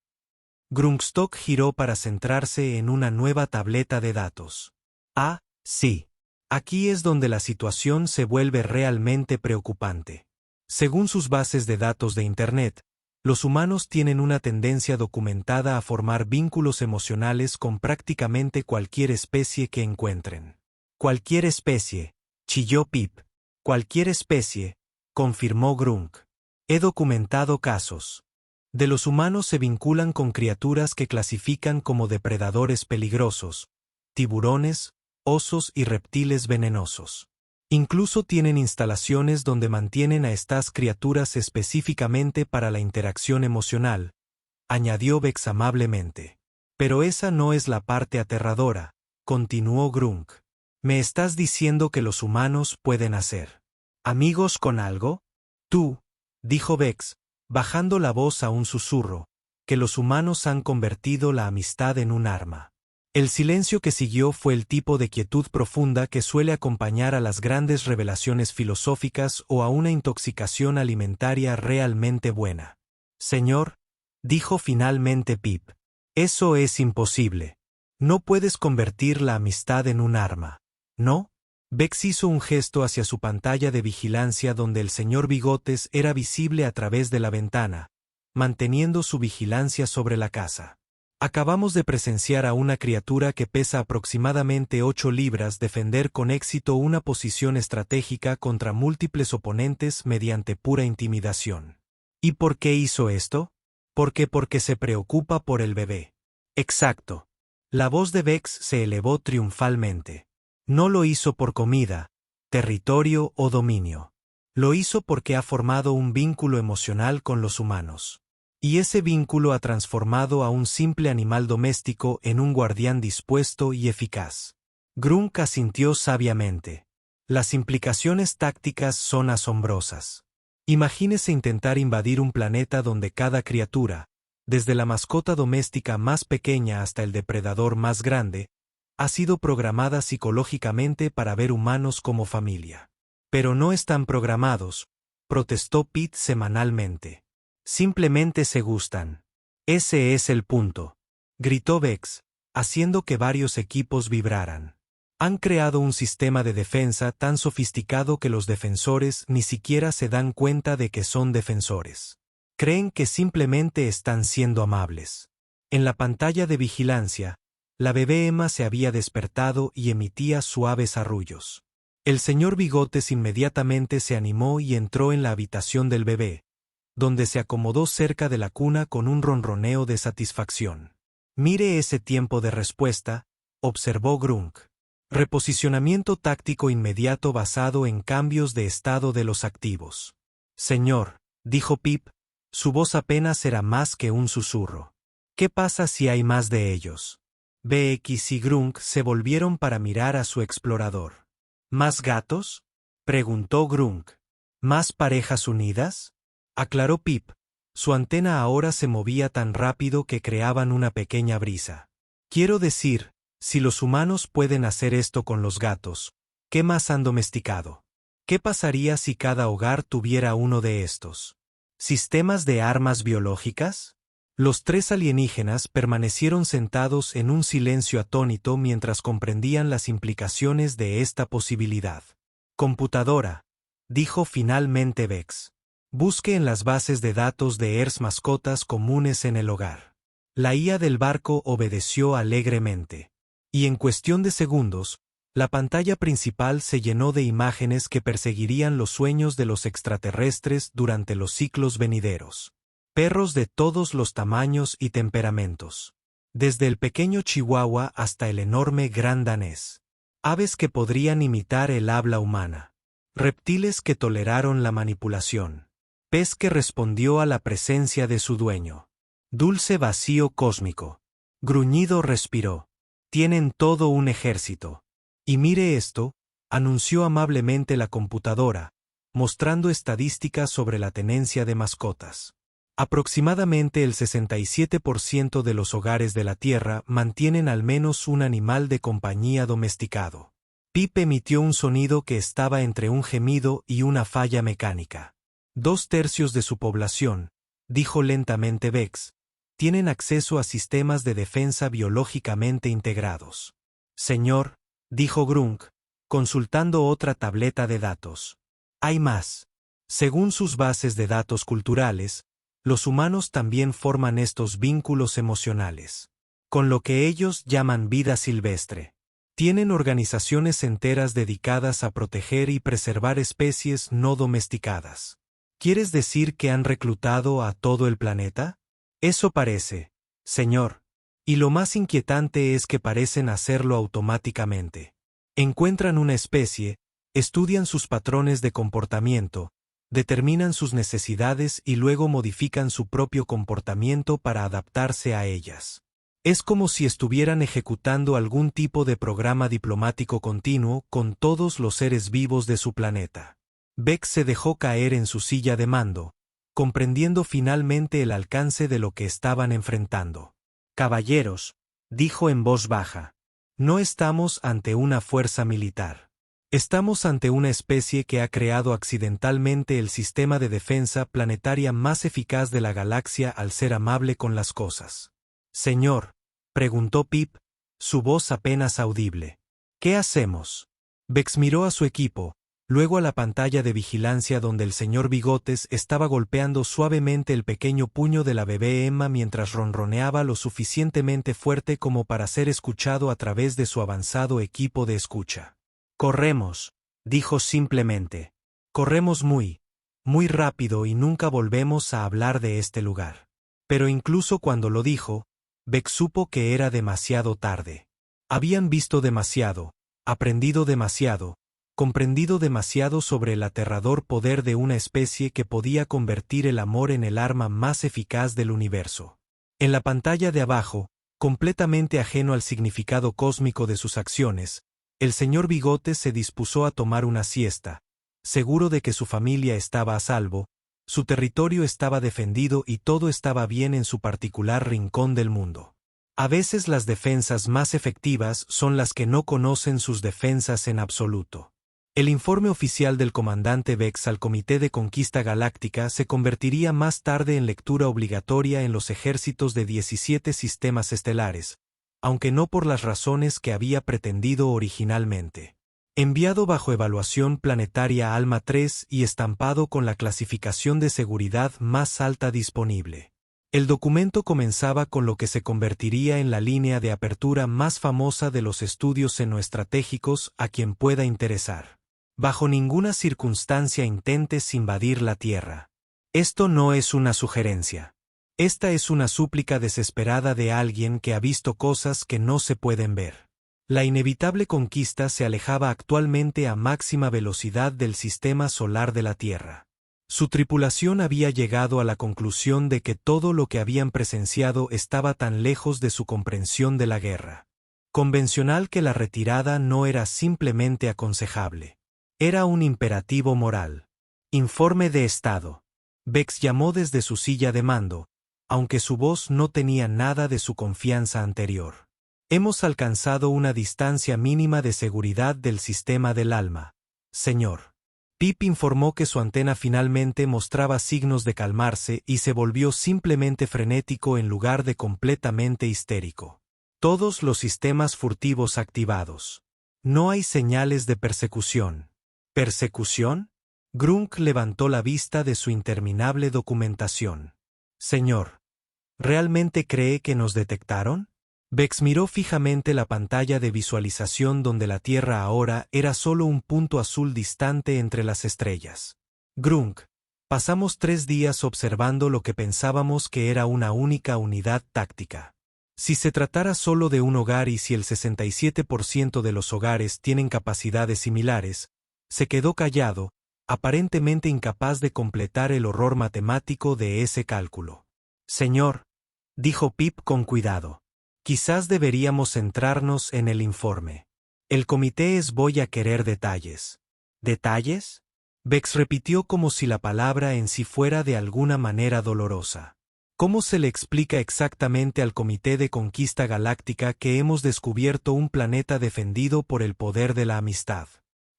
Speaker 1: Grunkstock giró para centrarse en una nueva tableta de datos. «Ah, sí. Aquí es donde la situación se vuelve realmente preocupante. Según sus bases de datos de Internet, los humanos tienen una tendencia documentada a formar vínculos emocionales con prácticamente cualquier especie que encuentren». «Cualquier especie», chilló Pip. «Cualquier especie», confirmó Grunk. «He documentado casos. De los humanos se vinculan con criaturas que clasifican como depredadores peligrosos, tiburones, osos y reptiles venenosos. Incluso tienen instalaciones donde mantienen a estas criaturas específicamente para la interacción emocional», añadió Vex amablemente. «Pero esa no es la parte aterradora», continuó Grunk. «¿Me estás diciendo que los humanos pueden hacer amigos con algo?». «Tú», dijo Vex, bajando la voz a un susurro, «que los humanos han convertido la amistad en un arma». El silencio que siguió fue el tipo de quietud profunda que suele acompañar a las grandes revelaciones filosóficas o a una intoxicación alimentaria realmente buena. «Señor», dijo finalmente Pip, «eso es imposible. No puedes convertir la amistad en un arma, ¿no?». Vex hizo un gesto hacia su pantalla de vigilancia donde el señor Bigotes era visible a través de la ventana, manteniendo su vigilancia sobre la casa. Acabamos de presenciar a una criatura que pesa aproximadamente 8 libras defender con éxito una posición estratégica contra múltiples oponentes mediante pura intimidación. ¿Y por qué hizo esto? Porque se preocupa por el bebé. Exacto. La voz de Vex se elevó triunfalmente. No lo hizo por comida, territorio o dominio. Lo hizo porque ha formado un vínculo emocional con los humanos. Y ese vínculo ha transformado a un simple animal doméstico en un guardián dispuesto y eficaz. Grunk asintió sabiamente. Las implicaciones tácticas son asombrosas. Imagínese intentar invadir un planeta donde cada criatura, desde la mascota doméstica más pequeña hasta el depredador más grande, ha sido programada psicológicamente para ver humanos como familia. Pero no están programados, protestó Pete semanalmente. Simplemente se gustan. Ese es el punto. Gritó Vex, haciendo que varios equipos vibraran. Han creado un sistema de defensa tan sofisticado que los defensores ni siquiera se dan cuenta de que son defensores. Creen que simplemente están siendo amables. En la pantalla de vigilancia, la bebé Emma se había despertado y emitía suaves arrullos. El señor Bigotes inmediatamente se animó y entró en la habitación del bebé, donde se acomodó cerca de la cuna con un ronroneo de satisfacción. Mire ese tiempo de respuesta, observó Grunk. Reposicionamiento táctico inmediato basado en cambios de estado de los activos. Señor, dijo Pip, su voz apenas era más que un susurro. ¿Qué pasa si hay más de ellos? BX y Grunk se volvieron para mirar a su explorador. ¿Más gatos? Preguntó Grunk. ¿Más parejas unidas? Aclaró Pip. Su antena ahora se movía tan rápido que creaban una pequeña brisa. Quiero decir, si los humanos pueden hacer esto con los gatos, ¿qué más han domesticado? ¿Qué pasaría si cada hogar tuviera uno de estos? ¿Sistemas de armas biológicas? Los tres alienígenas permanecieron sentados en un silencio atónito mientras comprendían las implicaciones de esta posibilidad. Computadora, dijo finalmente Vex. Busque en las bases de datos de ERS mascotas comunes en el hogar. La IA del barco obedeció alegremente. Y en cuestión de segundos, la pantalla principal se llenó de imágenes que perseguirían los sueños de los extraterrestres durante los ciclos venideros. Perros de todos los tamaños y temperamentos. Desde el pequeño chihuahua hasta el enorme gran danés. Aves que podrían imitar el habla humana. Reptiles que toleraron la manipulación. Pez que respondió a la presencia de su dueño. Dulce vacío cósmico. Gruñido respiró. Tienen todo un ejército. Y mire esto, anunció amablemente la computadora, mostrando estadísticas sobre la tenencia de mascotas. Aproximadamente el 67% de los hogares de la Tierra mantienen al menos un animal de compañía domesticado. Pip emitió un sonido que estaba entre un gemido y una falla mecánica. 2/3 de su población, dijo lentamente Vex, tienen acceso a sistemas de defensa biológicamente integrados. Señor, dijo Grunk, consultando otra tableta de datos. Hay más. Según sus bases de datos culturales, los humanos también forman estos vínculos emocionales, con lo que ellos llaman vida silvestre. Tienen organizaciones enteras dedicadas a proteger y preservar especies no domesticadas. ¿Quieres decir que han reclutado a todo el planeta? Eso parece, señor. Y lo más inquietante es que parecen hacerlo automáticamente. Encuentran una especie, estudian sus patrones de comportamiento, determinan sus necesidades y luego modifican su propio comportamiento para adaptarse a ellas. Es como si estuvieran ejecutando algún tipo de programa diplomático continuo con todos los seres vivos de su planeta. Vex se dejó caer en su silla de mando, comprendiendo finalmente el alcance de lo que estaban enfrentando. Caballeros, dijo en voz baja, no estamos ante una fuerza militar. Estamos ante una especie que ha creado accidentalmente el sistema de defensa planetaria más eficaz de la galaxia al ser amable con las cosas. Señor, preguntó Pip, su voz apenas audible. ¿Qué hacemos? Vex miró a su equipo, luego a la pantalla de vigilancia donde el señor Bigotes estaba golpeando suavemente el pequeño puño de la bebé Emma mientras ronroneaba lo suficientemente fuerte como para ser escuchado a través de su avanzado equipo de escucha. «Corremos», dijo simplemente. «Corremos muy, muy rápido y nunca volvemos a hablar de este lugar». Pero incluso cuando lo dijo, Beck supo que era demasiado tarde. Habían visto demasiado, aprendido demasiado, comprendido demasiado sobre el aterrador poder de una especie que podía convertir el amor en el arma más eficaz del universo. En la pantalla de abajo, completamente ajeno al significado cósmico de sus acciones, el señor Bigotes se dispuso a tomar una siesta, seguro de que su familia estaba a salvo, su territorio estaba defendido y todo estaba bien en su particular rincón del mundo. A veces las defensas más efectivas son las que no conocen sus defensas en absoluto. El informe oficial del comandante Vex al Comité de Conquista Galáctica se convertiría más tarde en lectura obligatoria en los ejércitos de 17 sistemas estelares, aunque no por las razones que había pretendido originalmente. Enviado bajo evaluación planetaria Alma 3 y estampado con la clasificación de seguridad más alta disponible. El documento comenzaba con lo que se convertiría en la línea de apertura más famosa de los estudios xenoestratégicos a quien pueda interesar. Bajo ninguna circunstancia intentes invadir la Tierra. Esto no es una sugerencia. Esta es una súplica desesperada de alguien que ha visto cosas que no se pueden ver. La inevitable conquista se alejaba actualmente a máxima velocidad del sistema solar de la Tierra. Su tripulación había llegado a la conclusión de que todo lo que habían presenciado estaba tan lejos de su comprensión de la guerra convencional que la retirada no era simplemente aconsejable. Era un imperativo moral. Informe de estado. Vex llamó desde su silla de mando, aunque su voz no tenía nada de su confianza anterior. Hemos alcanzado una distancia mínima de seguridad del sistema del alma, señor. Pip informó que su antena finalmente mostraba signos de calmarse y se volvió simplemente frenético en lugar de completamente histérico. Todos los sistemas furtivos activados. No hay señales de persecución. ¿Persecución? Grunk levantó la vista de su interminable documentación. Señor, ¿realmente cree que nos detectaron? Vex miró fijamente la pantalla de visualización donde la Tierra ahora era solo un punto azul distante entre las estrellas. Grunk, pasamos 3 días observando lo que pensábamos que era una única unidad táctica. Si se tratara solo de un hogar y si el 67% de los hogares tienen capacidades similares, se quedó callado, aparentemente incapaz de completar el horror matemático de ese cálculo. Señor, dijo Pip con cuidado, quizás deberíamos centrarnos en el informe. El comité voy a querer detalles. ¿Detalles? Vex repitió como si la palabra en sí fuera de alguna manera dolorosa. ¿Cómo se le explica exactamente al Comité de Conquista Galáctica que hemos descubierto un planeta defendido por el poder de la amistad?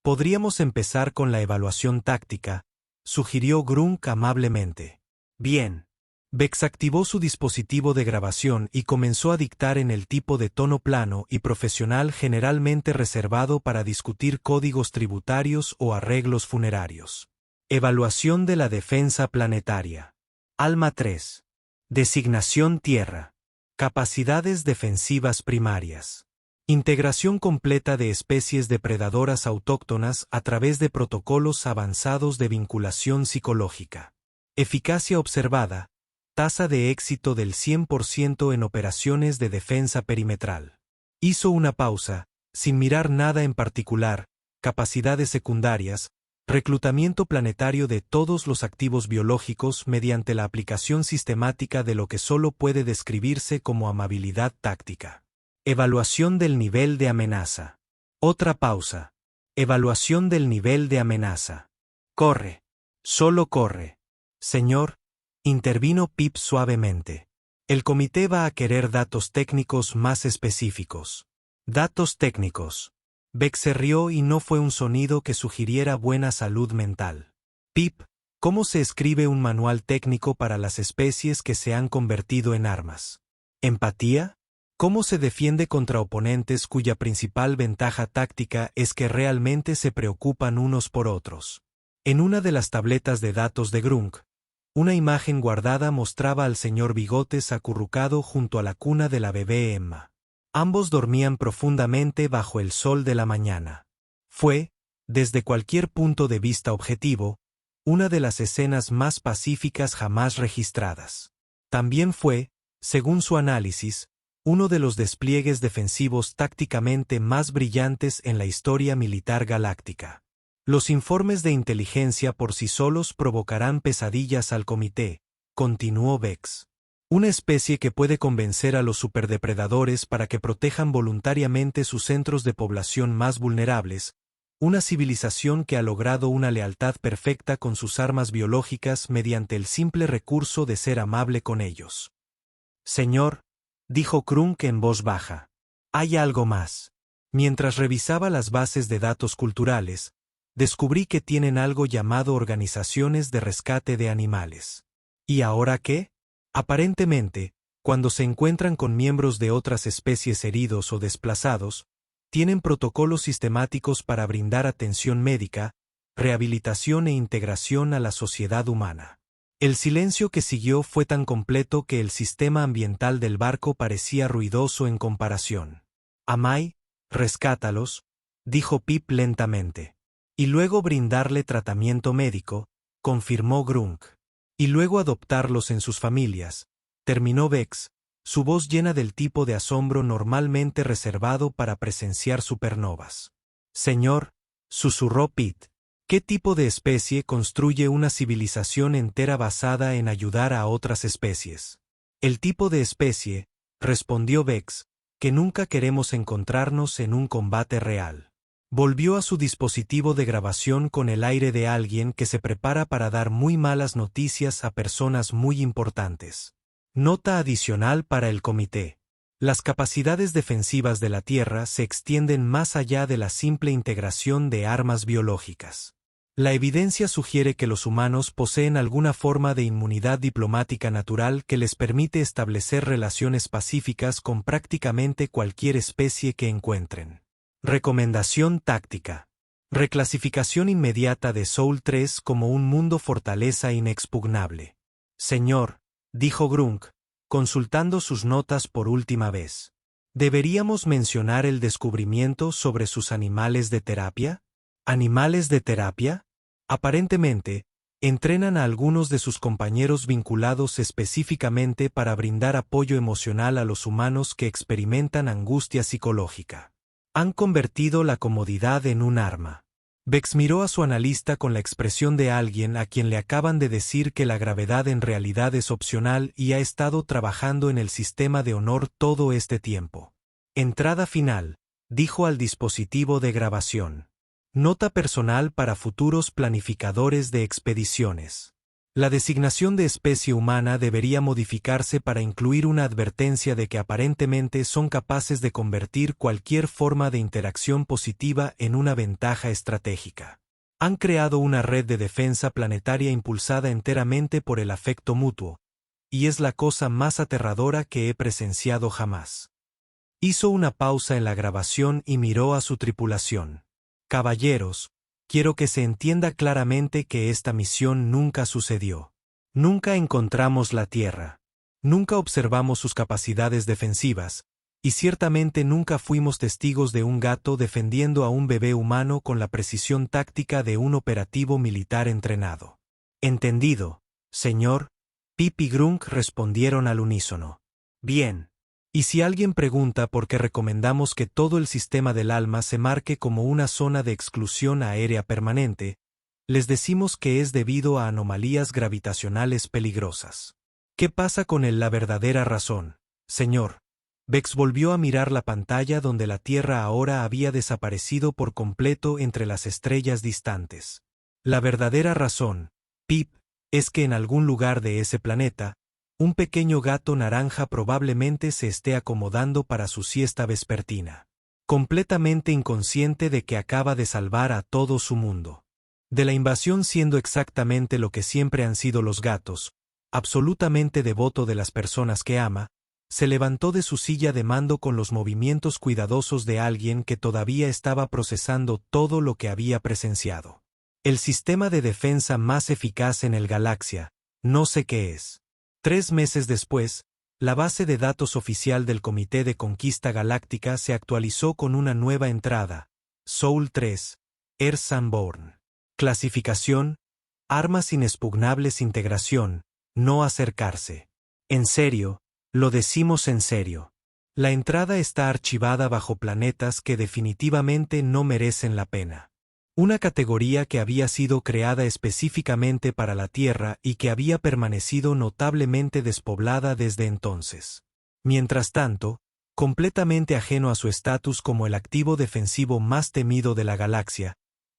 Speaker 1: Podríamos empezar con la evaluación táctica, sugirió Grunk amablemente. Bien. Vex activó su dispositivo de grabación y comenzó a dictar en el tipo de tono plano y profesional generalmente reservado para discutir códigos tributarios o arreglos funerarios. Evaluación de la defensa planetaria. Alma 3. Designación Tierra. Capacidades defensivas primarias. Integración completa de especies depredadoras autóctonas a través de protocolos avanzados de vinculación psicológica. Eficacia observada. Tasa de éxito del 100% en operaciones de defensa perimetral. Hizo una pausa, sin mirar nada en particular, capacidades secundarias, reclutamiento planetario de todos los activos biológicos mediante la aplicación sistemática de lo que solo puede describirse como amabilidad táctica. Evaluación del nivel de amenaza. Otra pausa. Evaluación del nivel de amenaza. Corre. Solo corre. Señor, intervino Pip suavemente. El comité va a querer datos técnicos más específicos. Datos técnicos. Vex se rió y no fue un sonido que sugiriera buena salud mental. Pip, ¿cómo se escribe un manual técnico para las especies que se han convertido en armas? ¿Empatía? ¿Cómo se defiende contra oponentes cuya principal ventaja táctica es que realmente se preocupan unos por otros? En una de las tabletas de datos de Grunk, una imagen guardada mostraba al señor Bigotes acurrucado junto a la cuna de la bebé Emma. Ambos dormían profundamente bajo el sol de la mañana. Fue, desde cualquier punto de vista objetivo, una de las escenas más pacíficas jamás registradas. También fue, según su análisis, uno de los despliegues defensivos tácticamente más brillantes en la historia militar galáctica. Los informes de inteligencia por sí solos provocarán pesadillas al comité, continuó Vex. Una especie que puede convencer a los superdepredadores para que protejan voluntariamente sus centros de población más vulnerables, una civilización que ha logrado una lealtad perfecta con sus armas biológicas mediante el simple recurso de ser amable con ellos. Señor, dijo Krunk en voz baja, hay algo más. Mientras revisaba las bases de datos culturales, descubrí que tienen algo llamado organizaciones de rescate de animales. ¿Y ahora qué? Aparentemente, cuando se encuentran con miembros de otras especies heridos o desplazados, tienen protocolos sistemáticos para brindar atención médica, rehabilitación e integración a la sociedad humana. El silencio que siguió fue tan completo que el sistema ambiental del barco parecía ruidoso en comparación. Amai, rescátalos, dijo Pip lentamente. Y luego brindarle tratamiento médico, confirmó Grunk. Y luego adoptarlos en sus familias, terminó Vex, su voz llena del tipo de asombro normalmente reservado para presenciar supernovas. Señor, susurró Pete. ¿Qué tipo de especie construye una civilización entera basada en ayudar a otras especies? El tipo de especie, respondió Vex, que nunca queremos encontrarnos en un combate real. Volvió a su dispositivo de grabación con el aire de alguien que se prepara para dar muy malas noticias a personas muy importantes. Nota adicional para el comité. Las capacidades defensivas de la Tierra se extienden más allá de la simple integración de armas biológicas. La evidencia sugiere que los humanos poseen alguna forma de inmunidad diplomática natural que les permite establecer relaciones pacíficas con prácticamente cualquier especie que encuentren. Recomendación táctica. Reclasificación inmediata de Soul 3 como un mundo fortaleza inexpugnable. Señor, dijo Grunk, consultando sus notas por última vez. ¿Deberíamos mencionar el descubrimiento sobre sus animales de terapia? ¿Animales de terapia? Aparentemente, entrenan a algunos de sus compañeros vinculados específicamente para brindar apoyo emocional a los humanos que experimentan angustia psicológica. Han convertido la comodidad en un arma. Vex miró a su analista con la expresión de alguien a quien le acaban de decir que la gravedad en realidad es opcional y ha estado trabajando en el sistema de honor todo este tiempo. Entrada final, dijo al dispositivo de grabación. Nota personal para futuros planificadores de expediciones. La designación de especie humana debería modificarse para incluir una advertencia de que aparentemente son capaces de convertir cualquier forma de interacción positiva en una ventaja estratégica. Han creado una red de defensa planetaria impulsada enteramente por el afecto mutuo, y es la cosa más aterradora que he presenciado jamás. Hizo una pausa en la grabación y miró a su tripulación. Caballeros, quiero que se entienda claramente que esta misión nunca sucedió. Nunca encontramos la Tierra. Nunca observamos sus capacidades defensivas, y ciertamente nunca fuimos testigos de un gato defendiendo a un bebé humano con la precisión táctica de un operativo militar entrenado. Entendido, señor. Pip y Grunk respondieron al unísono. Bien. Y si alguien pregunta por qué recomendamos que todo el sistema del alma se marque como una zona de exclusión aérea permanente, les decimos que es debido a anomalías gravitacionales peligrosas. ¿Qué pasa con la verdadera razón, señor? Vex volvió a mirar la pantalla donde la Tierra ahora había desaparecido por completo entre las estrellas distantes. La verdadera razón, Pip, es que en algún lugar de ese planeta, un pequeño gato naranja probablemente se esté acomodando para su siesta vespertina, completamente inconsciente de que acaba de salvar a todo su mundo. De la invasión siendo exactamente lo que siempre han sido los gatos, absolutamente devoto de las personas que ama, Se levantó de su silla de mando con los movimientos cuidadosos de alguien que todavía estaba procesando todo lo que había presenciado. El sistema de defensa más eficaz en el Galaxia, no sé qué es. 3 meses después, la base de datos oficial del Comité de Conquista Galáctica se actualizó con una nueva entrada, Soul 3, Ersanborn. Clasificación: armas inexpugnables. Integración: no acercarse. En serio, lo decimos en serio. La entrada está archivada bajo planetas que definitivamente no merecen la pena. Una categoría que había sido creada específicamente para la Tierra y que había permanecido notablemente despoblada desde entonces. Mientras tanto, completamente ajeno a su estatus como el activo defensivo más temido de la galaxia,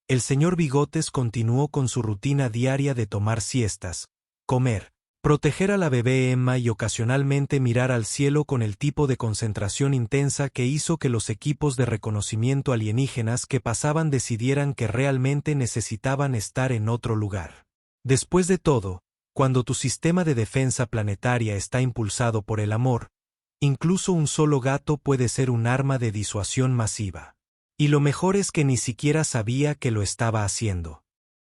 Speaker 1: el señor Bigotes continuó con su rutina diaria de tomar siestas, comer, proteger a la bebé Emma y ocasionalmente mirar al cielo con el tipo de concentración intensa que hizo que los equipos de reconocimiento alienígenas que pasaban decidieran que realmente necesitaban estar en otro lugar. Después de todo, cuando tu sistema de defensa planetaria está impulsado por el amor, incluso un solo gato puede ser un arma de disuasión masiva. Y lo mejor es que ni siquiera sabía que lo estaba haciendo.